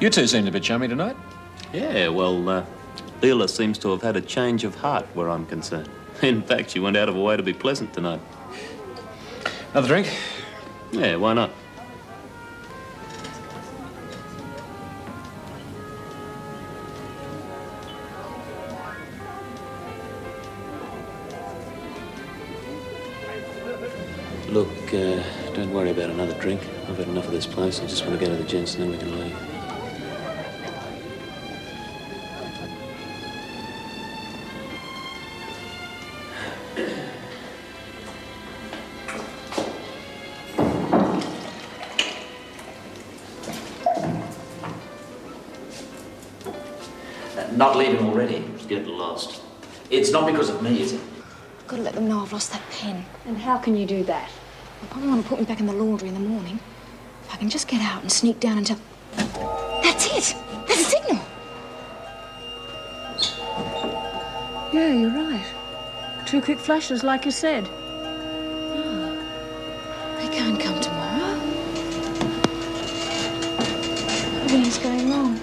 You two seemed a bit chummy tonight. Yeah, well, Leela seems to have had a change of heart where I'm concerned. In fact, she went out of her way to be pleasant tonight. Another drink? Yeah, why not? Look, don't worry about another drink. I've had enough of this place. I just want to go to the gents and then we can leave. Not leaving already? Just get lost. It's not because of me, is it? I've got to let them know I've lost that pen. And how can you do that? They'll probably want to put me back in the laundry in the morning. If I can just get out and sneak down and tell... That's it! That's a signal! Yeah, you're right. 2 quick flashes, like you said. They can't come tomorrow. Everything's going wrong.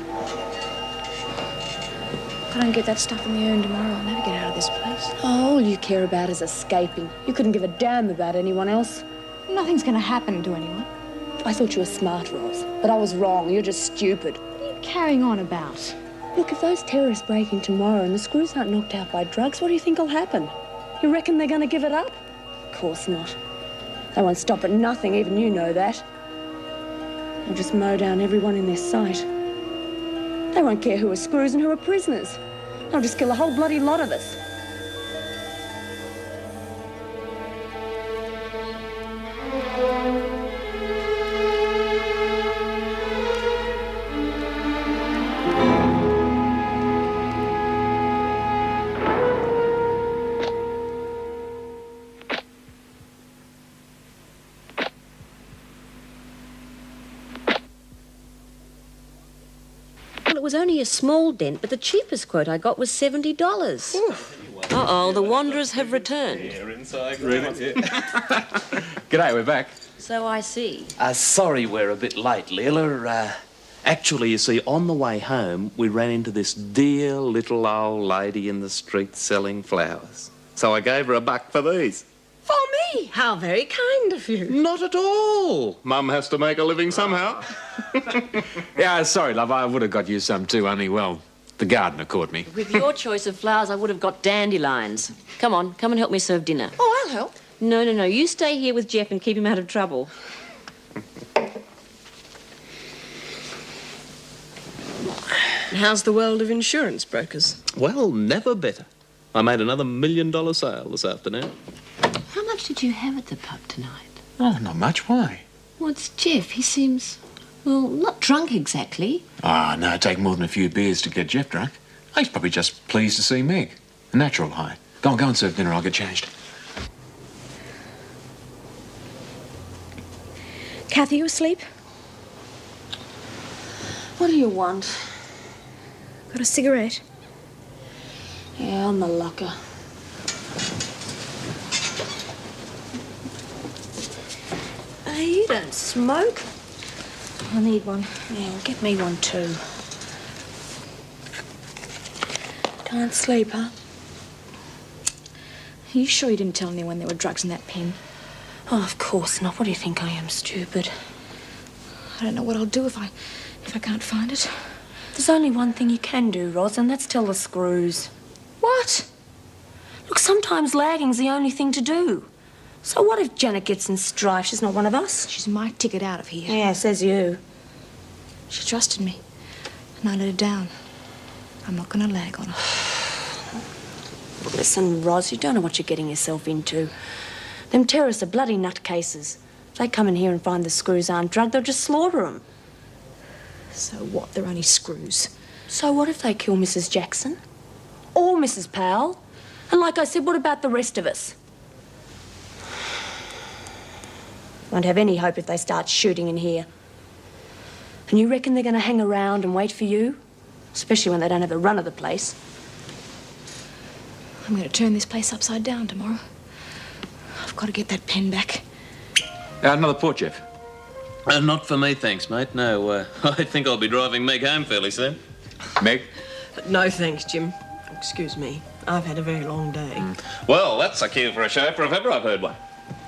If I don't get that stuff in the urn tomorrow, I'll never get out of this place. All you care about is escaping. You couldn't give a damn about anyone else. Nothing's going to happen to anyone. I thought you were smart, Roz, but I was wrong. You're just stupid. What are you carrying on about? Look, if those terrorists break in tomorrow and the screws aren't knocked out by drugs, what do you think will happen? You reckon they're going to give it up? Of course not. They won't stop at nothing, even you know that. They'll just mow down everyone in their sight. They won't care who are screws and who are prisoners. They'll just kill a whole bloody lot of us. It was only a small dent, but the cheapest quote I got was $70. Uh-oh, the Wanderers have returned. G'day, we're back. So I see. Sorry we're a bit late, Leela. Actually, you see, on the way home, we ran into this dear little old lady in the street selling flowers. So I gave her $1 for these. For me? How very kind of you. Not at all. Mum has to make a living somehow. Yeah, sorry, love, I would have got you some too, only, well, the gardener caught me. With your choice of flowers, I would have got dandelions. Come on, come and help me serve dinner. Oh, I'll help. No, you stay here with Jeff and keep him out of trouble. How's the world of insurance brokers? Well, never better. I made another $1 million sale this afternoon. How much did you have at the pub tonight? Oh, not much, why? Well, it's Jeff. He seems, well, not drunk exactly. Ah, no, it'd take more than a few beers to get Jeff drunk. He's probably just pleased to see Meg. A natural high. Go on, go and serve dinner, I'll get changed. Kathy, you asleep? What do you want? Got a cigarette? Yeah, on the locker. You don't smoke. I need one. Yeah, well, get me one too. Can't sleep, huh? Are you sure you didn't tell anyone there were drugs in that pen? Oh, of course not. What do you think I am, stupid? I don't know what I'll do if I can't find it. There's only one thing you can do, Roz, and that's tell the screws. What? Look, sometimes lagging's the only thing to do. So what if Janet gets in strife? She's not one of us. She's my ticket out of here. Yeah, says you. She trusted me, and I let her down. I'm not going to lag on her. Listen, Roz, you don't know what you're getting yourself into. Them terrorists are bloody nutcases. If they come in here and find the screws aren't drugged, they'll just slaughter them. So what? They're only screws. So what if they kill Mrs. Jackson? Or Mrs. Powell? And like I said, what about the rest of us? Won't have any hope if they start shooting in here. And you reckon they're going to hang around and wait for you? Especially when they don't have the run of the place. I'm going to turn this place upside down tomorrow. I've got to get that pen back. Another port, Jeff. Not for me, thanks, mate. No, I think I'll be driving Meg home fairly soon. Meg? No thanks, Jim. Excuse me. I've had a very long day. Well, that's a cue for a chauffeur if ever I've heard one.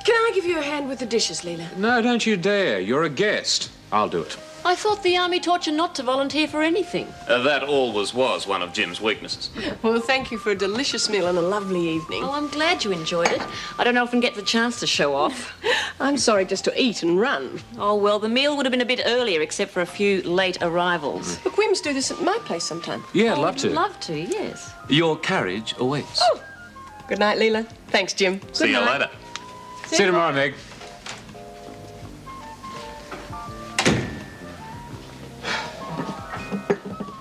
Can I give you a hand with the dishes, Leela? No, don't you dare. You're a guest. I'll do it. I thought the army taught you not to volunteer for anything. That always was one of Jim's weaknesses. Well, thank you for a delicious meal and a lovely evening. Oh, I'm glad you enjoyed it. I don't often get the chance to show off. I'm sorry just to eat and run. Oh, well, the meal would have been a bit earlier, except for a few late arrivals. Look, we must do this at my place sometime. Yeah, I'd love to. Love to, yes. Your carriage awaits. Oh. Good night, Leela. Thanks, Jim. See you later. See you tomorrow, Meg.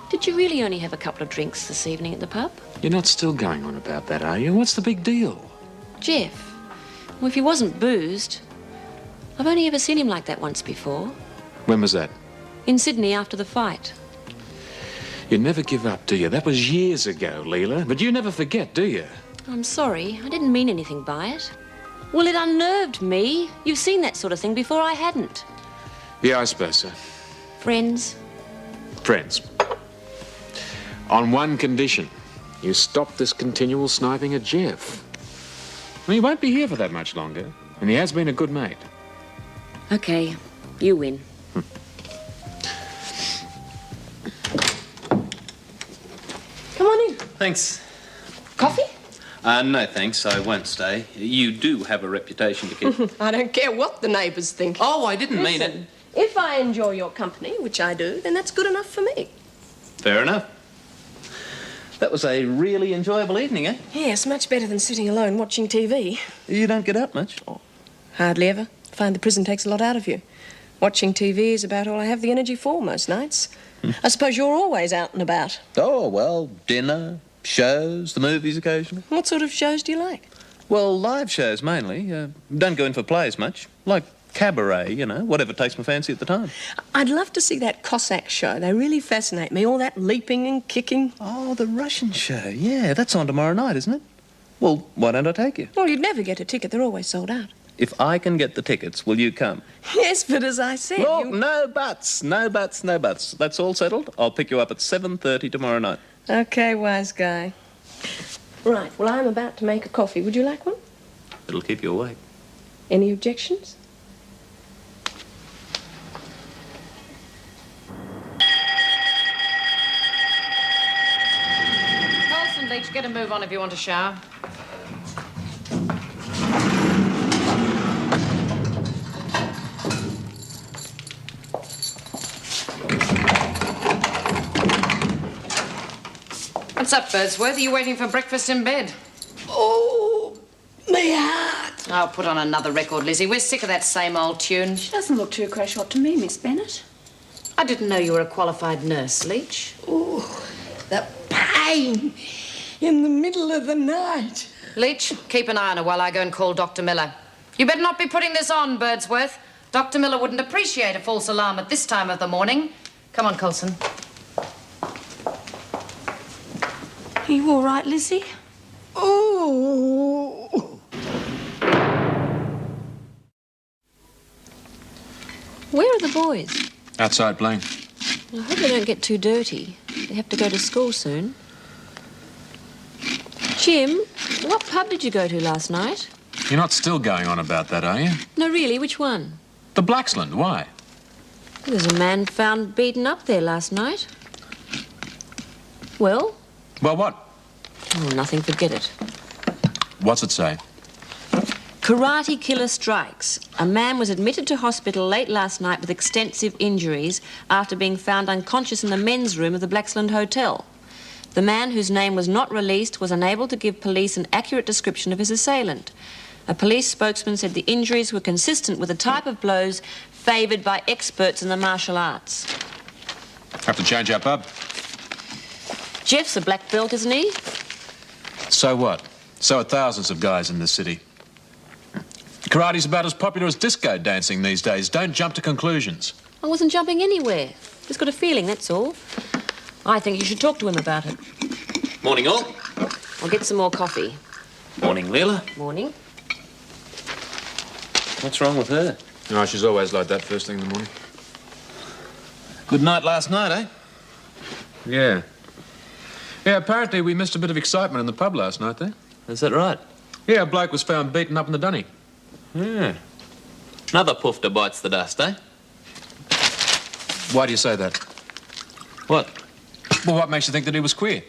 Did you really only have a couple of drinks this evening at the pub? You're not still going on about that, are you? What's the big deal? Jeff, well, if he wasn't boozed, I've only ever seen him like that once before. When was that? In Sydney after the fight. You never give up, do you? That was years ago, Leela. But you never forget, do you? I'm sorry, I didn't mean anything by it. Well, it unnerved me. You've seen that sort of thing before, I hadn't. Yeah, I suppose so. Friends? Friends. On one condition. You stop this continual sniping at Jeff. Well, he won't be here for that much longer. And he has been a good mate. Okay, you win. Come on in. Thanks. Coffee? No, thanks. I won't stay. You do have a reputation to keep. I don't care what the neighbours think. Oh, I didn't mean it. Listen, if I enjoy your company, which I do, then that's good enough for me. Fair enough. That was a really enjoyable evening, eh? Yes, much better than sitting alone watching TV. You don't get up much. Hardly ever. Find the prison takes a lot out of you. Watching TV is about all I have the energy for most nights. I suppose you're always out and about. Oh, well, dinner, shows, the movies occasionally. What sort of shows do you like? Well, live shows mainly. Don't go in for plays much. Like cabaret, you know, whatever takes my fancy at the time. I'd love to see that Cossack show. They really fascinate me. All that leaping and kicking. Oh, the Russian show. Yeah, that's on tomorrow night, isn't it? Well, why don't I take you? Well, you'd never get a ticket. They're always sold out. If I can get the tickets, will you come? Yes, but as I said, Oh, no buts. No buts, no buts. That's all settled. I'll pick you up at 7:30 tomorrow night. Okay, wise guy. Right, well, I'm about to make a coffee. Would you like one? It'll keep you awake. Any objections? Colson, Leach, get a move on if you want a shower. What's up, Birdsworth? Are you waiting for breakfast in bed? Oh, my heart. I'll put on another record, Lizzie. We're sick of that same old tune. She doesn't look too crash hot to me, Miss Bennett. I didn't know you were a qualified nurse, Leach. Oh, the pain in the middle of the night. Leach, keep an eye on her while I go and call Dr. Miller. You better not be putting this on, Birdsworth. Dr. Miller wouldn't appreciate a false alarm at this time of the morning. Come on, Colson. Are you all right, Lizzie? Oh. Where are the boys? Outside playing. I hope they don't get too dirty. They have to go to school soon. Jim, what pub did you go to last night? You're not still going on about that, are you? No, really, which one? The Blacksland. Why? There's a man found beaten up there last night. Well? Well, what? Oh, nothing, forget it. What's it say? Karate killer strikes. A man was admitted to hospital late last night with extensive injuries after being found unconscious in the men's room of the Blacksland Hotel. The man, whose name was not released, was unable to give police an accurate description of his assailant. A police spokesman said the injuries were consistent with the type of blows favoured by experts in the martial arts. Have to change our pub. Jeff's a black belt, isn't he? So what? So are thousands of guys in this city. Karate's about as popular as disco dancing these days. Don't jump to conclusions. I wasn't jumping anywhere. Just got a feeling, that's all. I think you should talk to him about it. Morning, all. I'll get some more coffee. Morning, Leela. Morning. What's wrong with her? No, she's always like that first thing in the morning. Good night last night, eh? Yeah. Yeah, apparently we missed a bit of excitement in the pub last night there. Is that right? Yeah, a bloke was found beaten up in the dunny. Yeah. Another poofter bites the dust, eh? Why do you say that? What? Well, what makes you think that he was queer?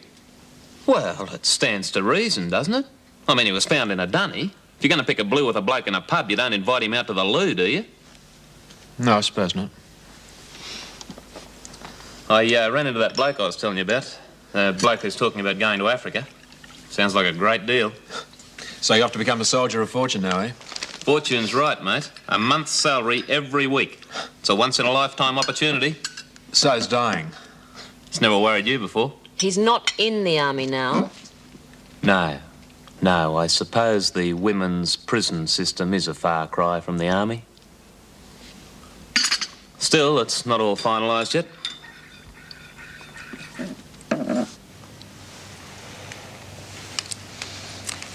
Well, it stands to reason, doesn't it? I mean, he was found in a dunny. If you're going to pick a blue with a bloke in a pub, you don't invite him out to the loo, do you? No, I suppose not. I ran into that bloke I was telling you about. A bloke who's talking about going to Africa. Sounds like a great deal. So you have to become a soldier of fortune now, eh? Fortune's right, mate. A month's salary every week. It's a once-in-a-lifetime opportunity. So's dying. It's never worried you before. He's not in the army now. No. No, I suppose the women's prison system is a far cry from the army. Still, it's not all finalised yet.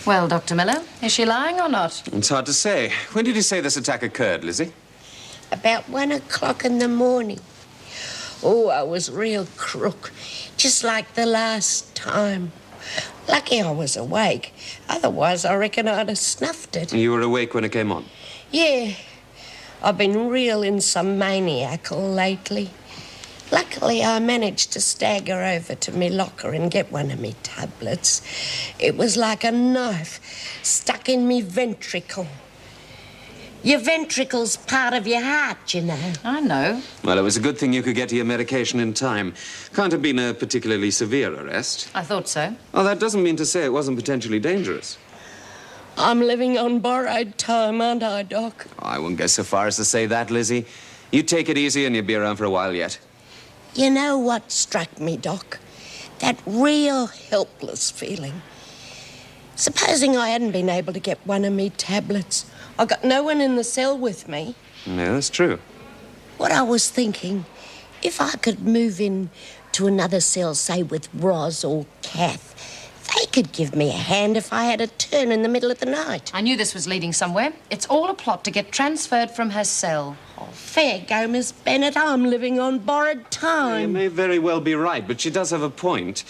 Well, Dr. Miller, is she lying or not? It's hard to say. When did you say this attack occurred, Lizzie? About 1 o'clock in the morning. Oh, I was real crook, just like the last time. Lucky I was awake. Otherwise, I reckon I'd have snuffed it. You were awake when it came on? Yeah. I've been real insomniacal lately. Luckily, I managed to stagger over to me locker and get one of me tablets. It was like a knife stuck in me ventricle. Your ventricle's part of your heart, you know. I know. Well, it was a good thing you could get to your medication in time. Can't have been a particularly severe arrest. I thought so. Oh, that doesn't mean to say it wasn't potentially dangerous. I'm living on borrowed time, aren't I, Doc? Oh, I wouldn't go so far as to say that, Lizzie. You take it easy and you'll be around for a while yet. You know what struck me, Doc? That real helpless feeling. Supposing I hadn't been able to get one of me tablets. I got no one in the cell with me. No, that's true. What I was thinking, if I could move in to another cell, say with Roz or Kath, they could give me a hand if I had a turn in the middle of the night. I knew this was leading somewhere. It's all a plot to get transferred from her cell. Oh, fair go, Miss Bennett. I'm living on borrowed You time. may very well be right, but she does have a point.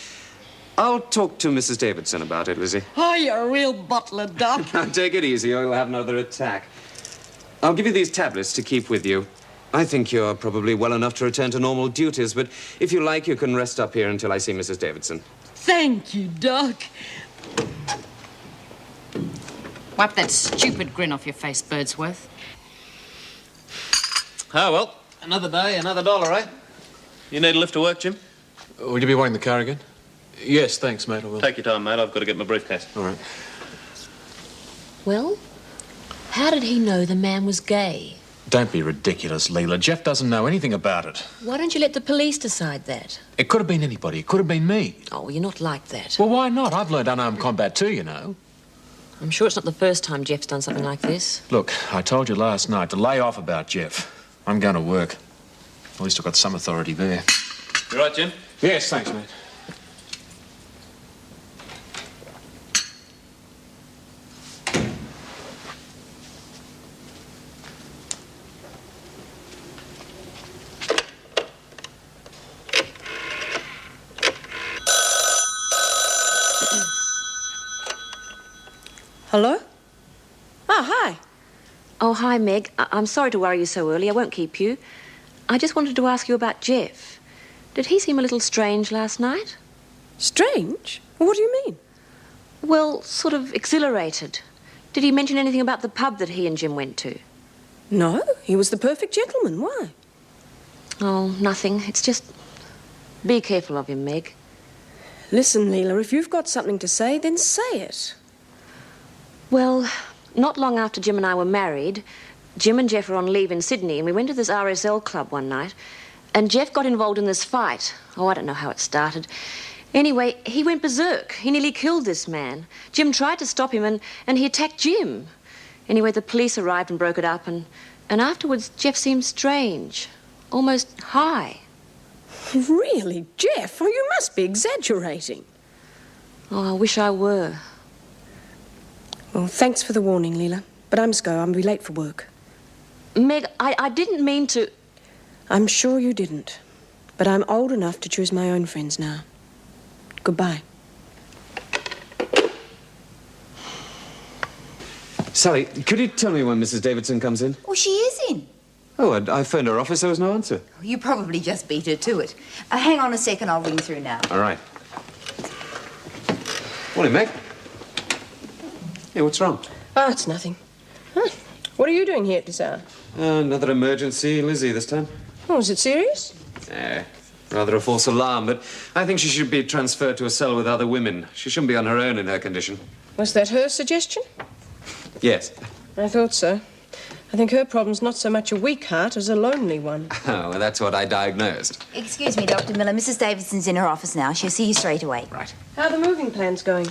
I'll talk to Mrs. Davidson about it, Lizzie. Oh, you're a real bottler, Doc. Now, take it easy or you'll have another attack. I'll give you these tablets to keep with you. I think you're probably well enough to return to normal duties, but if you like, you can rest up here until I see Mrs. Davidson. Thank you, Doc. Wipe that stupid grin off your face, Birdsworth. Oh, well, another day, another dollar, eh? You need a lift to work, Jim? Would you be wanting the car again? Yes, thanks, mate, I will. Take your time, mate. I've got to get my briefcase. All right. Well, how did he know the man was gay? Don't be ridiculous, Leela. Jeff doesn't know anything about it. Why don't you let the police decide that? It could have been anybody. It could have been me. Oh, you're not like that. Well, why not? I've learned unarmed combat too, you know. I'm sure it's not the first time Jeff's done something like this. Look, I told you last night to lay off about Jeff. I'm going to work. At least I've got some authority there. You right, Jim? Yes, thanks, mate. Hello? Oh, hi. Oh, hi, Meg. I'm sorry to worry you so early. I won't keep you. I just wanted to ask you about Jeff. Did he seem a little strange last night? Strange? What do you mean? Well, sort of exhilarated. Did he mention anything about the pub that he and Jim went to? No, he was the perfect gentleman. Why? Oh, nothing. It's just... Be careful of him, Meg. Listen, Leela, if you've got something to say, then say it. Well, not long after Jim and I were married, Jim and Jeff were on leave in Sydney, and we went to this RSL club one night, and Jeff got involved in this fight. Oh, I don't know how it started. Anyway, he went berserk. He nearly killed this man. Jim tried to stop him, and he attacked Jim. Anyway, the police arrived and broke it up, and afterwards, Jeff seemed strange, almost high. Really, Jeff? Oh, you must be exaggerating. Oh, I wish I were. Well, thanks for the warning, Leela. But I must go. I'll be late for work. Meg, I didn't mean to... I'm sure you didn't. But I'm old enough to choose my own friends now. Goodbye. Sally, could you tell me when Mrs. Davidson comes in? Oh, she is in. Oh, I phoned her office. There was no answer. You probably just beat her to it. Hang on a second, I'll ring through now. All right. Morning, Meg. Hey, what's wrong? Oh, it's nothing. Huh. What are you doing here at this hour? Another emergency. Lizzie this time. Oh, is it serious? Rather a false alarm, but I think she should be transferred to a cell with other women. She shouldn't be on her own in her condition. Was that her suggestion? Yes. I thought so. I think her problem's not so much a weak heart as a lonely one. Oh, well, that's what I diagnosed. Excuse me, Dr. Miller. Mrs. Davidson's in her office now. She'll see you straight away. Right. How are the moving plans going?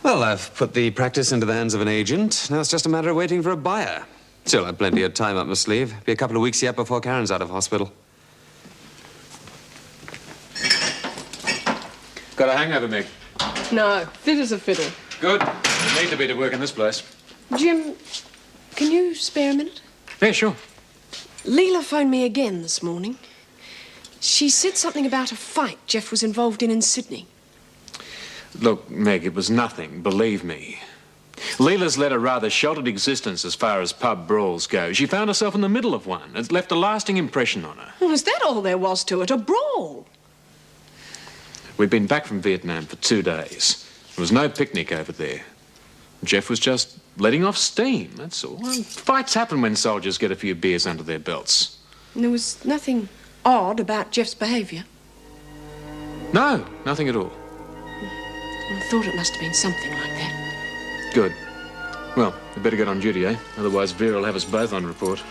Well, I've put the practice into the hands of an agent. Now it's just a matter of waiting for a buyer. Still have plenty of time up my sleeve. Be a couple of weeks yet before Karen's out of hospital. Got a hangover, Meg? No, fit as a fiddle. Good. You need to be to work in this place. Jim, can you spare a minute? Yeah, sure. Leela phoned me again this morning. She said something about a fight Jeff was involved in Sydney. Look, Meg, it was nothing, believe me. Leela's led a rather sheltered existence as far as pub brawls go. She found herself in the middle of one. It's left a lasting impression on her. Was that all there was to it? A brawl? We'd been back from Vietnam for 2 days. There was no picnic over there. Jeff was just letting off steam, that's all. Well, fights happen when soldiers get a few beers under their belts. And there was nothing odd about Jeff's behaviour? No, nothing at all. I thought it must have been something like that. Good. Well, we better get on duty, eh? Otherwise Vera will have us both on report.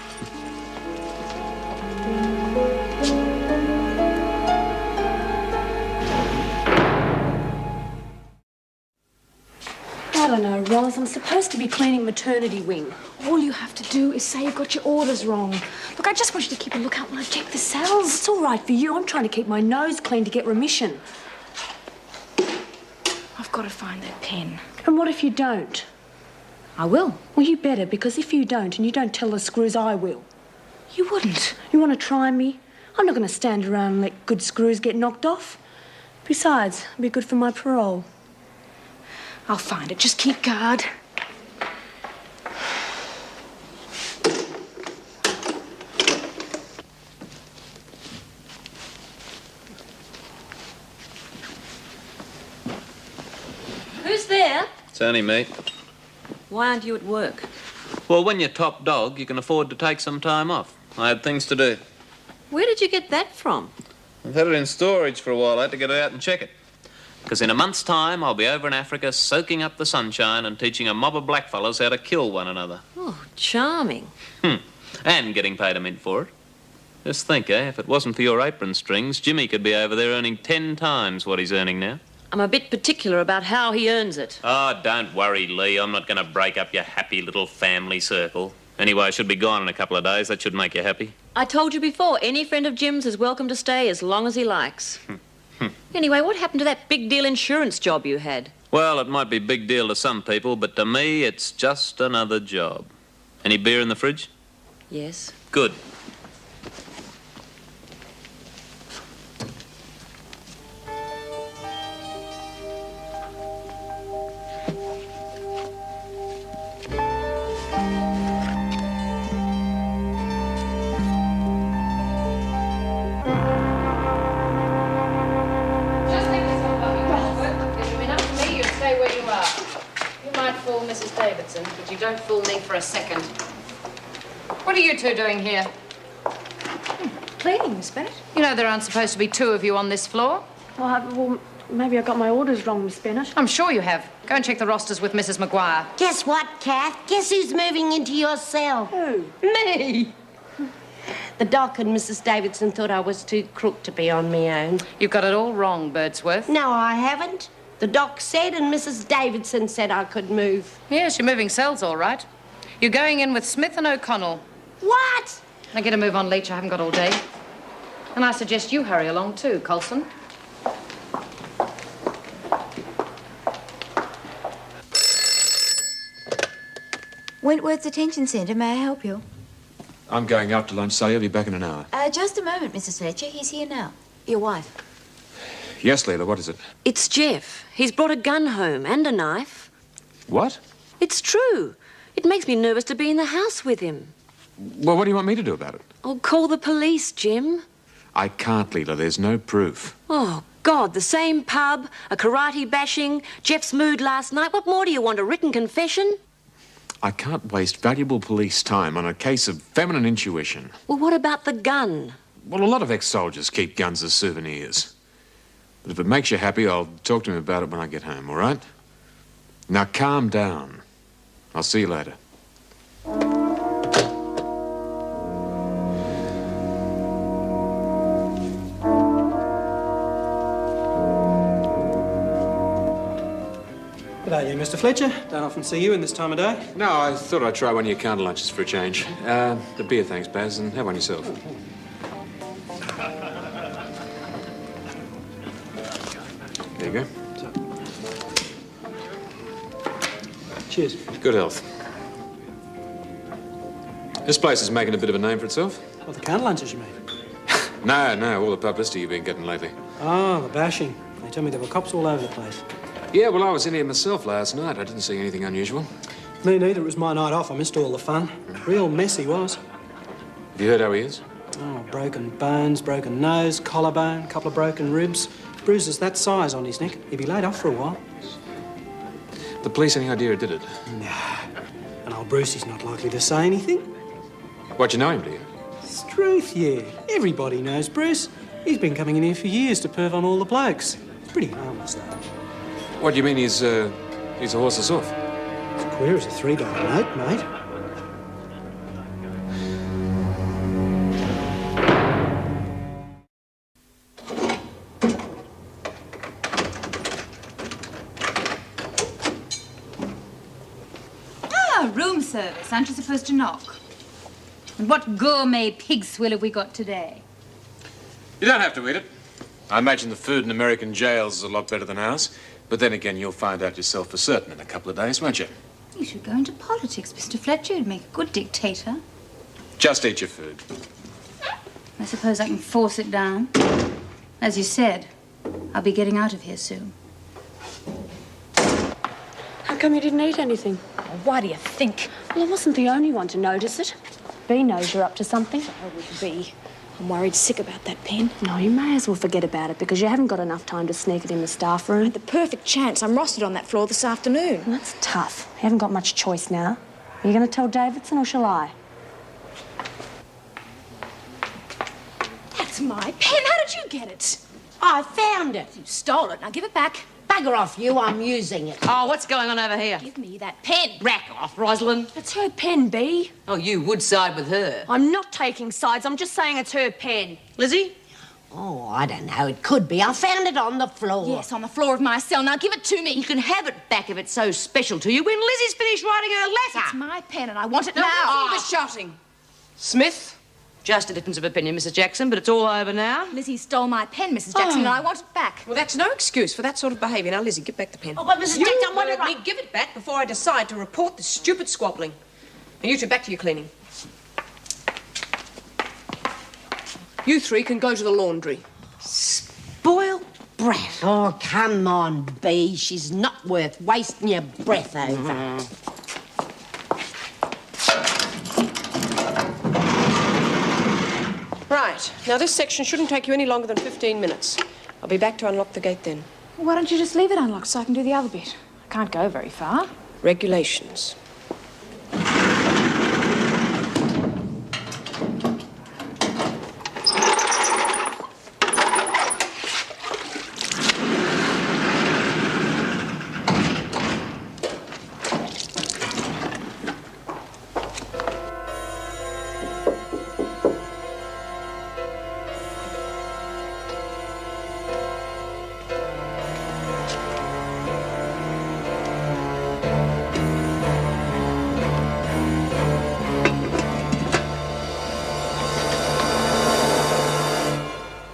I don't know, Roz. I'm supposed to be cleaning maternity wing. All you have to do is say you've got your orders wrong. Look, I just want you to keep a lookout when I check the cells. It's all right for you. I'm trying to keep my nose clean to get remission. I've got to find that pen. And what if you don't? I will. Well, you better, because if you don't and you don't tell the screws, I will. You wouldn't. You want to try me? I'm not going to stand around and let good screws get knocked off. Besides, it'd be good for my parole. I'll find it. Just keep guard. Who's there? It's only me. Why aren't you at work? Well, when you're top dog, you can afford to take some time off. I had things to do. Where did you get that from? I've had it in storage for a while. I had to get it out and check it. Because in a month's time, I'll be over in Africa soaking up the sunshine and teaching a mob of blackfellas how to kill one another. Oh, charming. And getting paid a mint for it. Just think, if it wasn't for your apron strings, Jimmy could be over there earning 10 times what he's earning now. I'm a bit particular about how he earns it. Oh, don't worry, Lee. I'm not going to break up your happy little family circle. Anyway, I should be gone in a couple of days. That should make you happy. I told you before, any friend of Jim's is welcome to stay as long as he likes. Anyway, what happened to that big deal insurance job you had? Well, it might be a big deal to some people, but to me, it's just another job. Any beer in the fridge? Yes. Good. Mrs. Davidson, but you don't fool me for a second. What are you two doing here? Cleaning, Miss Bennett. You know there aren't supposed to be 2 of you on this floor. Well, maybe I got my orders wrong, Miss Bennett. I'm sure you have. Go and check the rosters with Mrs. Maguire. Guess what, Kath? Guess who's moving into your cell? Who? Me! The doc and Mrs. Davidson thought I was too crook to be on my own. You've got it all wrong, Birdsworth. No, I haven't. The doc said and Mrs. Davidson said I could move. Yes, you're moving cells, all right. You're going in with Smith and O'Connell. What? Now get a move on, Leach. I haven't got all day. And I suggest you hurry along too, Colson. Wentworth's Detention Centre. May I help you? I'm going out to lunch, Sally. I'll be back in an hour. Just a moment, Mrs. Fletcher. He's here now. Your wife. Yes, Leila, what is it? It's Jeff. He's brought a gun home and a knife. What? It's true. It makes me nervous to be in the house with him. Well, what do you want me to do about it? Oh, call the police, Jim. I can't, Leila. There's no proof. Oh, God, the same pub, a karate bashing, Jeff's mood last night. What more do you want, a written confession? I can't waste valuable police time on a case of feminine intuition. Well, what about the gun? Well, a lot of ex-soldiers keep guns as souvenirs. But if it makes you happy, I'll talk to him about it when I get home, all right? Now, calm down. I'll see you later. G'day, you, Mr. Fletcher. Don't often see you in this time of day. No, I thought I'd try one of your counter lunches for a change. The beer, thanks, Baz, and have one yourself. There you go. Cheers. Good health. This place is making a bit of a name for itself. What, the counter lunches, you mean? No, all the publicity you've been getting lately. Oh, the bashing. They tell me there were cops all over the place. Yeah, well, I was in here myself last night. I didn't see anything unusual. Me neither. It was my night off. I missed all the fun. Real mess he was. Have you heard how he is? Oh, broken bones, broken nose, collarbone, couple of broken ribs. Bruises that size on his neck. He'd be laid off for a while. The police any idea who did it? Nah. And old Brucey's not likely to say anything. What, you know him, do you? Struth, yeah. Everybody knows Bruce. He's been coming in here for years to perv on all the blokes. He's pretty harmless, though. What do you mean he's a horse off? It's queer as a $3 note, mate. Ah, room service. Aren't you supposed to knock? And what gourmet pig swill have we got today? You don't have to eat it. I imagine the food in American jails is a lot better than ours. But then again, you'll find out yourself for certain in a couple of days, won't you? You should go into politics, Mr. Fletcher. You'd make a good dictator. Just eat your food. I suppose I can force it down. As you said, I'll be getting out of here soon. How come you didn't eat anything? Why do you think? Well, I wasn't the only one to notice it. Bea knows you're up to something. I wouldn't be. I'm worried sick about that pen. No, you may as well forget about it because you haven't got enough time to sneak it in the staff room. The perfect chance. I'm rostered on that floor this afternoon. Well, that's tough. You haven't got much choice now. Are you going to tell Davidson or shall I? That's my pen. How did you get it? I found it. You stole it. Now give it back. Bugger off you, I'm using it. Oh, what's going on over here? Give me that pen. Rack off, Rosalind. It's her pen, Bea. Oh, you would side with her. I'm not taking sides. I'm just saying it's her pen. Lizzie? Oh, I don't know. It could be. I found it on the floor. Yes, on the floor of my cell. Now give it to me. You can have it back if it's so special to you when Lizzie's finished writing her letter. It's my pen and I want it Now, now. all the shouting. Smith? Just a difference of opinion, Mrs. Jackson, but it's all over now. Lizzie stole my pen, Mrs. Jackson, and I want it back. Well, that's no excuse for that sort of behaviour. Now, Lizzie, give back the pen. Oh, but Mrs. You Jackson, what heard me. Give it back before I decide to report this stupid squabbling. And you two, back to your cleaning. You three can go to the laundry. Spoiled brat. Oh, come on, Bea. She's not worth wasting your breath over. Right. Now, this section shouldn't take you any longer than 15 minutes. I'll be back to unlock the gate then. Why don't you just leave it unlocked so I can do the other bit? I can't go very far. Regulations.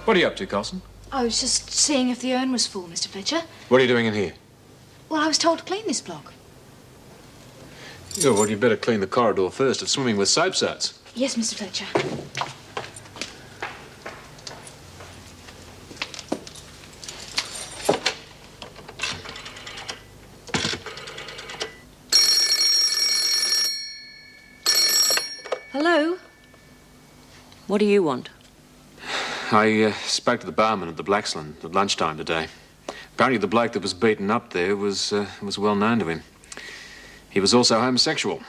What are you up to, Carlson? I was just seeing if the urn was full, Mr. Fletcher. What are you doing in here? Well, I was told to clean this block. Yeah, well, you better clean the corridor first. It's swimming with soap suds. Yes, Mr. Fletcher. Hello? What do you want? I spoke to the barman at the Blacksland at lunchtime today. Apparently the bloke that was beaten up there was well known to him. He was also homosexual.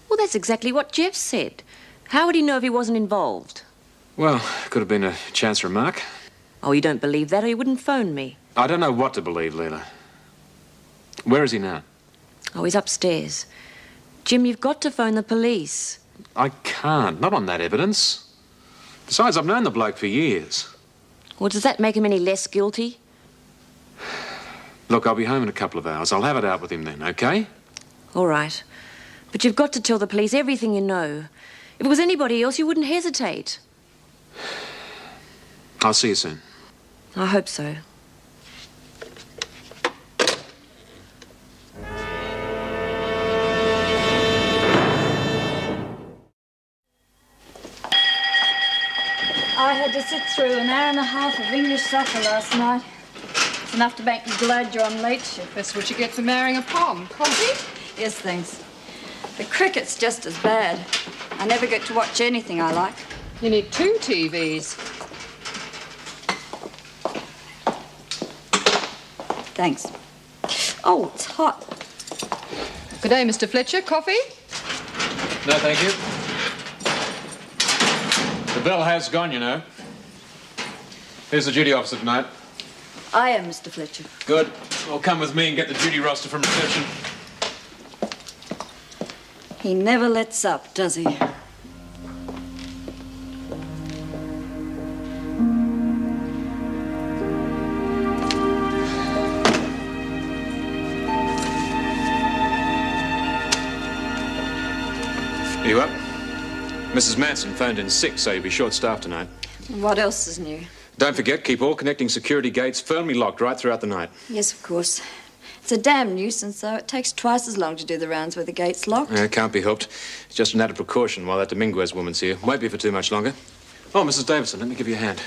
Well, that's exactly what Jeff said. How would he know if he wasn't involved? Well, could have been a chance remark. Oh, you don't believe that or you wouldn't phone me. I don't know what to believe, Leela. Where is he now? Oh, he's upstairs. Jim, you've got to phone the police. I can't. Not on that evidence. Besides, I've known the bloke for years. Well, does that make him any less guilty? Look, I'll be home in a couple of hours. I'll have it out with him then, okay? All right. But you've got to tell the police everything you know. If it was anybody else, you wouldn't hesitate. I'll see you soon. I hope so. I had to sit through an hour and a half of English supper last night. It's enough to make me glad you're on late shift. That's what you get for marrying a pom. Coffee? Yes, thanks. The cricket's just as bad. I never get to watch anything I like. You need 2 TVs. Thanks. Oh, it's hot. Good day, Mr. Fletcher. Coffee? No, thank you. The bell has gone, you know. Here's the duty officer tonight. I am Mr. Fletcher. Good. Well, come with me and get the duty roster from reception. He never lets up, does he? Are you up? Mrs. Manson phoned in sick, so you'll be short-staffed tonight. What else is new? Don't forget, keep all connecting security gates firmly locked right throughout the night. Yes, of course. It's a damn nuisance, though. It takes twice as long to do the rounds with the gates locked. It can't be helped. It's just an added precaution while that Dominguez woman's here. Won't be for too much longer. Oh, Mrs. Davison, let me give you a hand.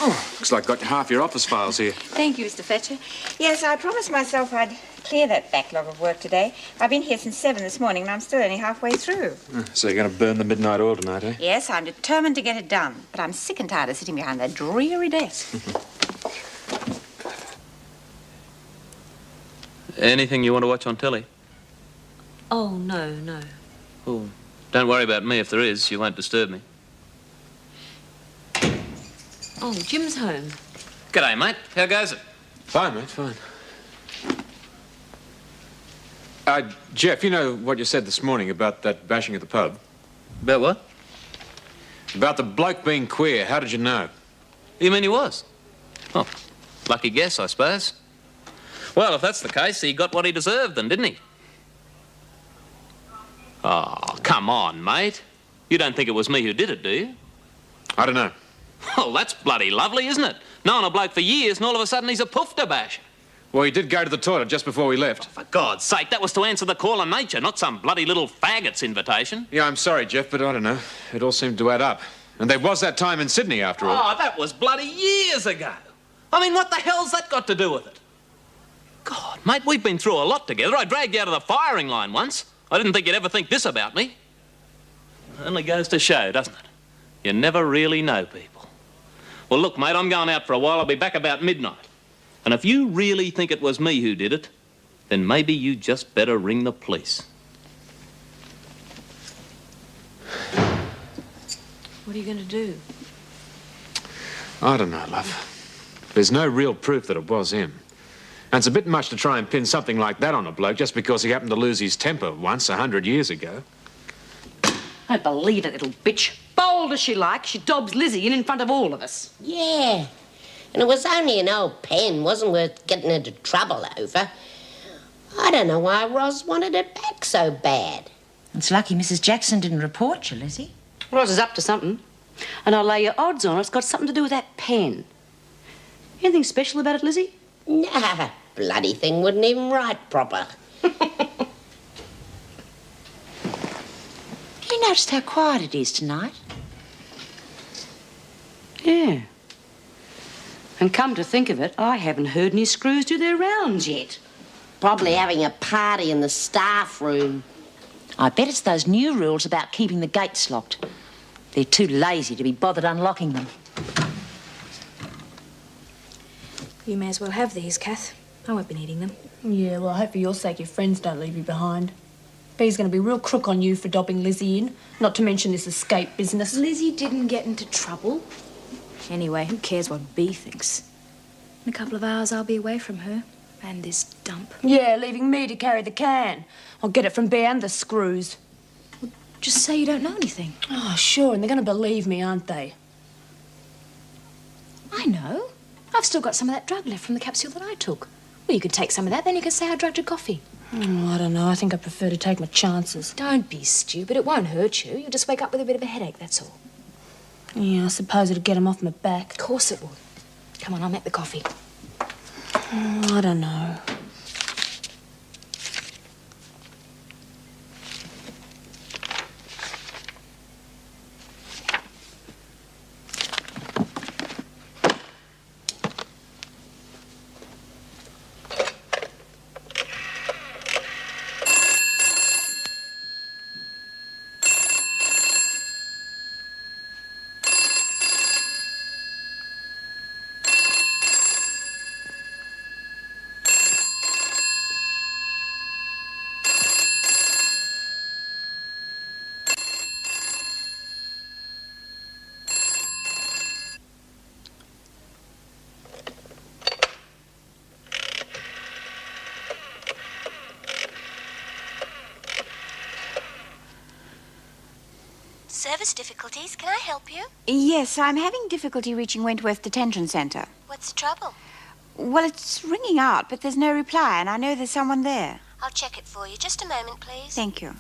Looks like got half your office files here. Thank you, Mr. Fletcher. Yes, I promised myself I'd clear that backlog of work today. I've been here since 7 this morning and I'm still only halfway through. So you're going to burn the midnight oil tonight, eh? Yes, I'm determined to get it done, but I'm sick and tired of sitting behind that dreary desk. Anything you want to watch on telly? Oh, no, no. Oh, don't worry about me if there is. You won't disturb me. Oh, Jim's home. G'day, mate. How goes it? Fine, mate, fine. Jeff, you know what you said this morning about that bashing at the pub? About what? About the bloke being queer. How did you know? You mean he was? Oh, lucky guess, I suppose. Well, if that's the case, he got what he deserved then, didn't he? Oh, come on, mate. You don't think it was me who did it, do you? I don't know. Well, that's bloody lovely, isn't it? Knowing a bloke for years and all of a sudden he's a poof to bash. Well, he did go to the toilet just before we left. For God's sake, that was to answer the call of nature, not some bloody little faggot's invitation. Yeah, I'm sorry, Jeff, but I don't know. It all seemed to add up. And there was that time in Sydney, after all. Oh, that was bloody years ago. I mean, what the hell's that got to do with it? God, mate, we've been through a lot together. I dragged you out of the firing line once. I didn't think you'd ever think this about me. It only goes to show, doesn't it? You never really know people. Well, look, mate, I'm going out for a while. I'll be back about midnight. And if you really think it was me who did it, then maybe you just better ring the police. What are you going to do? I don't know, love. There's no real proof that it was him. And it's a bit much to try and pin something like that on a bloke just because he happened to lose his temper once 100 years ago. I don't believe it, little bitch. Bold as she likes, she dobs Lizzie in front of all of us. Yeah. And it was only an old pen, wasn't worth getting into trouble over. I don't know why Roz wanted it back so bad. It's lucky Mrs. Jackson didn't report you, Lizzie. Roz is up to something. And I'll lay your odds on it's got something to do with that pen. Anything special about it, Lizzie? Nah, bloody thing wouldn't even write proper. You noticed how quiet it is tonight? Yeah. And come to think of it, I haven't heard any screws do their rounds yet. Probably having a party in the staff room. I bet it's those new rules about keeping the gates locked. They're too lazy to be bothered unlocking them. You may as well have these, Kath. I won't be needing them. Yeah, well, I hope for your sake your friends don't leave you behind. Bee's going to be real crook on you for dobbing Lizzie in, not to mention this escape business. Lizzie didn't get into trouble. Anyway, who cares what Bee thinks? In a couple of hours, I'll be away from her and this dump. Yeah, leaving me to carry the can. I'll get it from Bee and the screws. Just say you don't know anything. Oh, sure, and they're going to believe me, aren't they? I know. I've still got some of that drug left from the capsule that I took. Well, you could take some of that, then you could say I drugged your coffee. I don't know. I think I prefer to take my chances. Don't be stupid. It won't hurt you. You'll just wake up with a bit of a headache, that's all. Yeah, I suppose it'd get 'em off my back. Of course it would. Come on, I'll make the coffee. I don't know. Service difficulties. Can I help you? Yes, I'm having difficulty reaching Wentworth Detention Centre. What's the trouble? Well, it's ringing out, but there's no reply, and I know there's someone there. I'll check it for you. Just a moment, please. Thank you.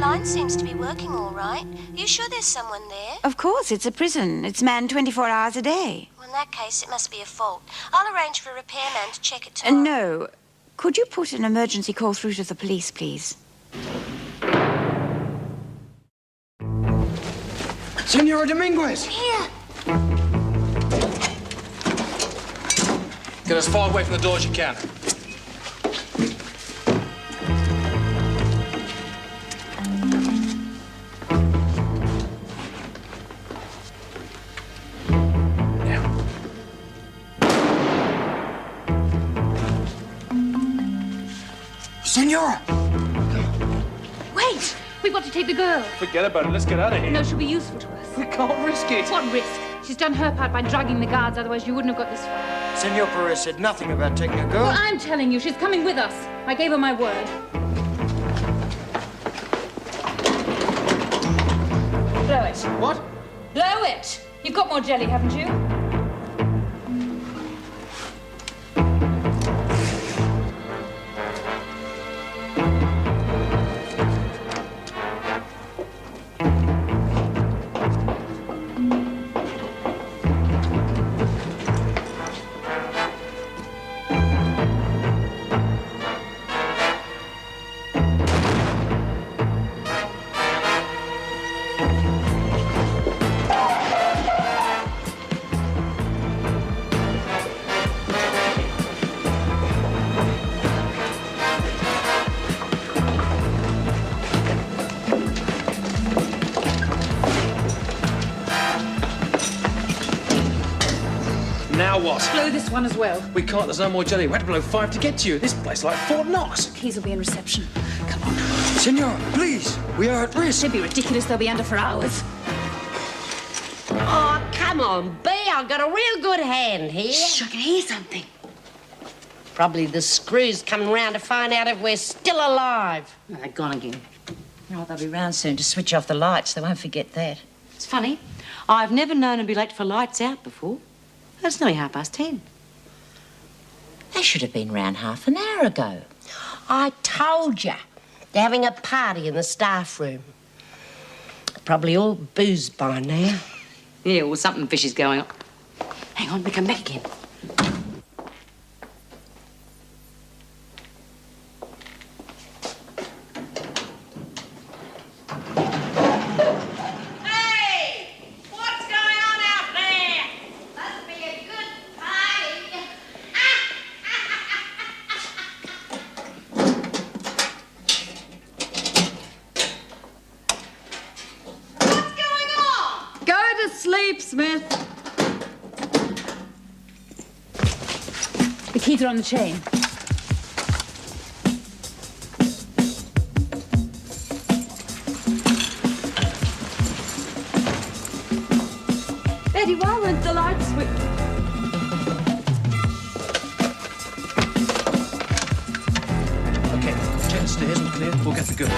line seems to be working all right. You sure there's someone there? Of course, it's a prison. It's manned 24 hours a day. Well, in that case, it must be a fault. I'll arrange for a repairman to check it tomorrow. No. Could you put an emergency call through to the police, please? Senora Dominguez! Here. Get as far away from the door as you can. Senora! Wait! We've got to take the girl. Forget about it. Let's get out of here. No, she'll be useful to us. We can't risk it. What risk? She's done her part by drugging the guards, otherwise you wouldn't have got this far. Senor Perez said nothing about taking a girl. Well, I'm telling you, she's coming with us. I gave her my word. Blow it. What? Blow it! You've got more jelly, haven't you? Now what? Blow this one as well. We can't. There's no more jelly. We had to blow 5 to get to you. This place is like Fort Knox. Keys will be in reception. Senora, please. We are at risk. It'd be ridiculous. They'll be under for hours. Oh, come on, B. I've got a real good hand here. Shh, I can hear something. Probably the screws coming round to find out if we're still alive. Oh, they're gone again. Oh, they'll be round soon to switch off the lights. They won't forget that. It's funny. I've never known them be late for lights out before. It's nearly 10:30. They should have been round half an hour ago. I told you. They're having a party in the staff room. Probably all boozed by now. Yeah, well, something fishy's going on. Hang on, we come back again. Hey! What's going on out there? Must be a good party. What's going on? Go to sleep, Smith. The keys are on the chain. Betty, why weren't the lights switched? Okay, check the stairs and clear. We'll get the girl.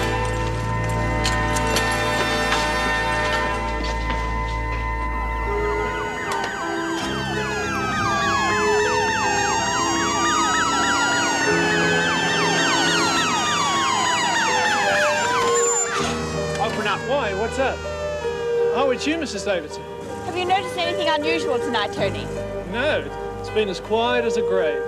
Open up. Why? What's up? Oh, it's you, Mrs. Davidson. Have you noticed anything unusual tonight, Tony? No, it's been as quiet as a grave.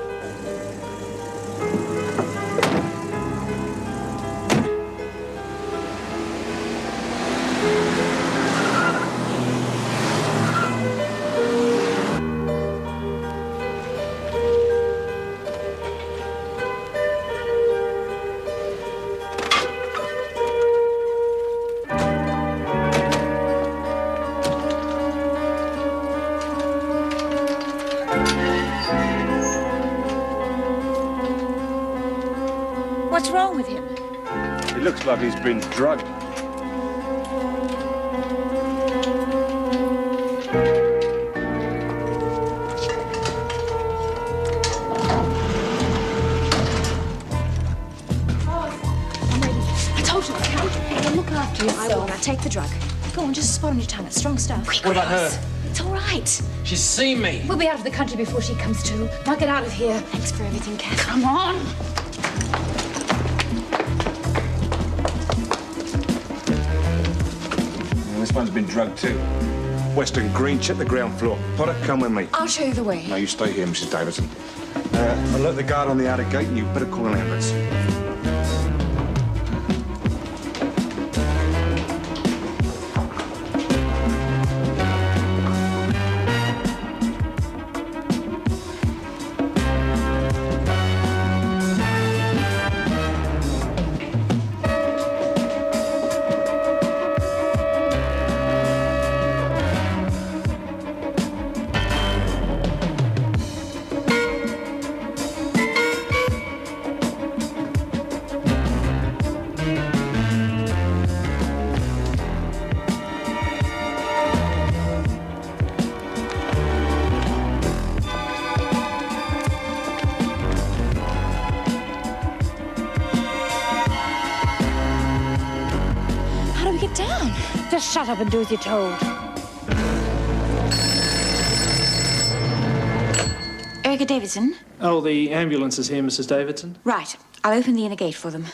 What's wrong with him? It looks like he's been drugged. I told you, okay? Look after yourself. Now take the drug. Go on, just a spot on your tongue. It's strong stuff. What about her? It's all right. She's seen me. We'll be out of the country before she comes to. Now get out of here. Thanks for everything, Kath. Come on. one's been drugged too. Western Green, check the ground floor. Potter, come with me. I'll show you the way. No, you stay here, Mrs. Davidson. Alert the guard on the outer gate and you better call an ambulance. Down. Just shut up and do as you're told. Erica Davidson? Oh, the ambulance is here, Mrs. Davidson. Right. I'll open the inner gate for them.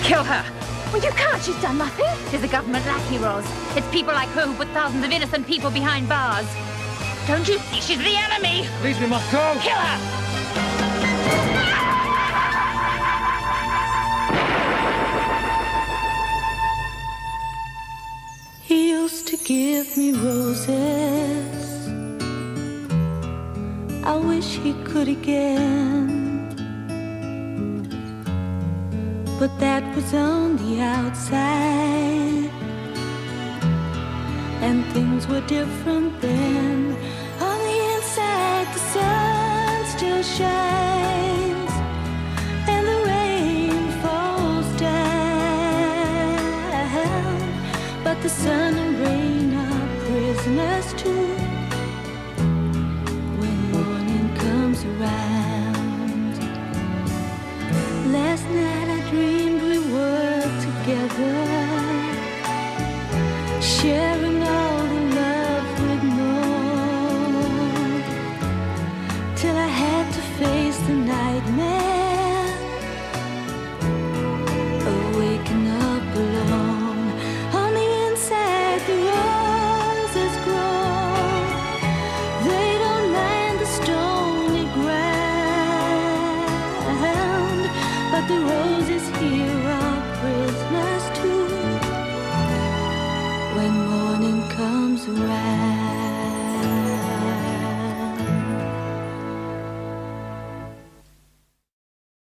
Kill her. Well, you can't. She's done nothing. She's a government lackey, Ros. It's people like her who put thousands of innocent people behind bars. Don't you see? She's the enemy. Please, we must go. Kill her. He used to give me roses. I wish he could again. But that was on the outside, and things were different then. On the inside, the sun still shines, and the rain falls down. But the sun and rain are prisoners too when morning comes around. Last night I dreamed we were together, sharing all the love we'd known, till I had to face the nightmare of waking up alone. On the inside the roses grow, they don't mind the stony ground, but the roses here are prisoners too when morning comes around.